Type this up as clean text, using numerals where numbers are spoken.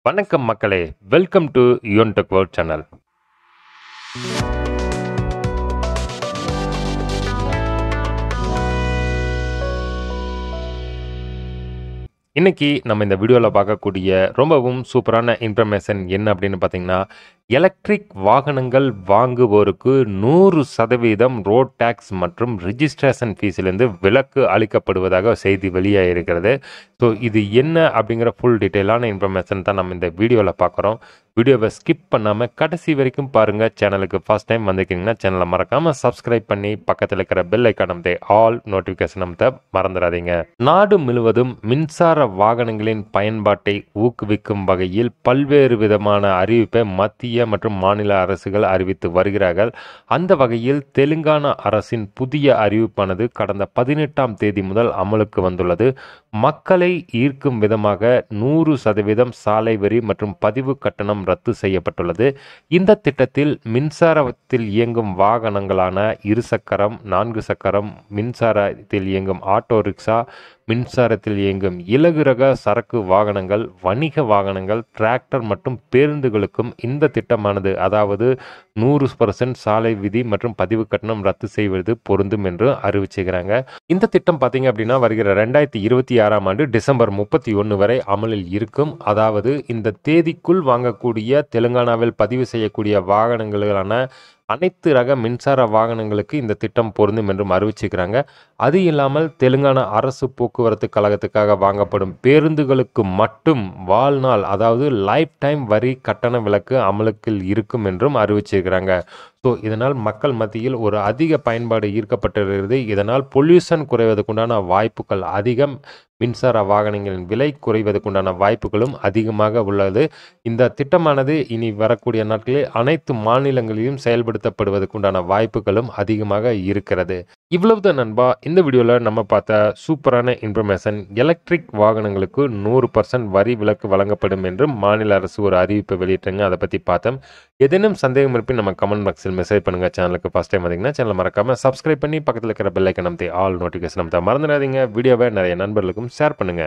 வணக்கம் மக்களே, welcome to Yuvan tech world channel. இன்னைக்கு நம்ம இந்த வீடியோவில் பார்க்கக்கூடிய ரொம்பவும் சூப்பரான இன்ஃபர்மேஷன் என்ன அப்படின்னு பார்த்தீங்கன்னா, எலக்ட்ரிக் வாகனங்கள் வாங்குவோருக்கு 100% ரோட் டேக்ஸ் மற்றும் ரிஜிஸ்ட்ரேஷன் ஃபீஸிலிருந்து விலக்கு அளிக்கப்படுவதாக செய்தி வெளியாகிருக்கிறது. ஸோ இது என்ன அப்படிங்கிற ஃபுல் டீட்டெயிலான இன்ஃபர்மேஷன் தான் நம்ம இந்த வீடியோவில் பார்க்குறோம். வீடியோவை ஸ்கிப் பண்ணாமல் கடைசி வரைக்கும் பாருங்கள். சேனலுக்கு ஃபர்ஸ்ட் டைம் வந்திருக்கீங்கன்னா சேனலை மறக்காமல் சப்ஸ்கிரைப் பண்ணி பக்கத்தில் இருக்கிற பெல் ஐக்கான் அமைத்து ஆல் நோட்டிஃபிகேஷன் அமைத்த மறந்துடாதீங்க. நாடு முழுவதும் மின்சார வாகனங்களின் பயன்பாட்டை ஊக்குவிக்கும் வகையில் பல்வேறு விதமான அறிவிப்பை மத்திய மற்றும் மாநில அரசுகள் அறிவித்து வருகிறார்கள். அந்த வகையில் தெலுங்கானா அரசின் புதிய அறிவிப்பானது கடந்த 18ஆம் தேதி முதல் அமலுக்கு வந்துள்ளது. மக்களை ஈர்க்கும் விதமாக 100% சாலை வரி மற்றும் பதிவு கட்டணம் ரத்து செய்யப்பட்டுள்ளது. இந்த திட்டத்தில் மின்சாரத்தில் இயங்கும் வாகனங்களான 2 சக்கரம், 4 சக்கரம், மின்சாரத்தில் இயங்கும் ஆட்டோ ரிக்ஷா, மின்சாரத்தில் இயங்கும் இலகுரக சரக்கு வாகனங்கள், வணிக வாகனங்கள், டிராக்டர் மற்றும் பேருந்துகளுக்கும் இந்த திட்டமானது, அதாவது 100% சாலை விதி மற்றும் பதிவு கட்டணம் ரத்து செய்வது பொருந்தும் என்று அறிவிச்சுக்கிறாங்க. இந்த திட்டம் பார்த்தீங்க அப்படின்னா வருகிற 2026ஆம் ஆண்டு டிசம்பர் 31 வரை அமலில் இருக்கும். அதாவது இந்த தேதிக்குள் வாங்கக்கூடிய தெலுங்கானாவில் பதிவு செய்யக்கூடிய வாகனங்களான அனைத்து ரக மின்சார வாகனங்களுக்கு இந்த திட்டம் பொருந்தும் என்றும் அறிவிச்சுக்கிறாங்க. அது இல்லாமல் தெலுங்கானா அரசு போக்குவரத்து கழகத்துக்காக வாங்கப்படும் பேருந்துகளுக்கு மட்டும் வாழ்நாள், அதாவது லைஃப் டைம் வரி கட்டண விலக்கு அமலுக்கு இருக்கும் என்றும் அறிவிச்சிருக்கிறாங்க. ஸோ இதனால் மக்கள் மத்தியில் ஒரு அதிக பயன்பாடு ஈர்க்கப்பட்டிருக்கிறது. இதனால் பொல்யூஷன் குறைவதற்குண்டான வாய்ப்புகள் அதிகம், மின்சார வாகனங்களின் விலை குறைவதற்குண்டான வாய்ப்புகளும் அதிகமாக உள்ளது. இந்த திட்டமானது இனி வரக்கூடிய நாட்களில் அனைத்து மாநிலங்களிலும் செயல்படுத்தப்படுவதற்குண்டான வாய்ப்புகளும் அதிகமாக இருக்கிறது. இவ்வளவுதான் நண்பா, இந்த வீடியோவில் நம்ம பார்த்த சூப்பரான இன்ஃபர்மேஷன். எலக்ட்ரிக் வாகனங்களுக்கு 100% வரி விலக்கு வழங்கப்படும் என்று மாநில அரசு ஒரு அறிவிப்பை வெளியிட்டாங்க. அதை பற்றி பார்த்தோம். ஏதேனும் சந்தேகம் இருப்பின் நம்ம கமெண்ட் பாக்ஸில் மெசேஜ் பண்ணுங்க. சேனலுக்கு ஃபர்ஸ்ட் டைம் வந்தீங்கன்னா சேனலை மறக்காம சப்ஸ்கிரைப் பண்ணி பக்கத்தில் இருக்கிற பெல் ஐக்கான் அமைத்து ஆல் நோட்டிஃபிகேஷன் அமைத்த மறந்துடாதீங்க. வீடியோவை நிறைய நண்பர்களுக்கும் ஷேர் பண்ணுங்க.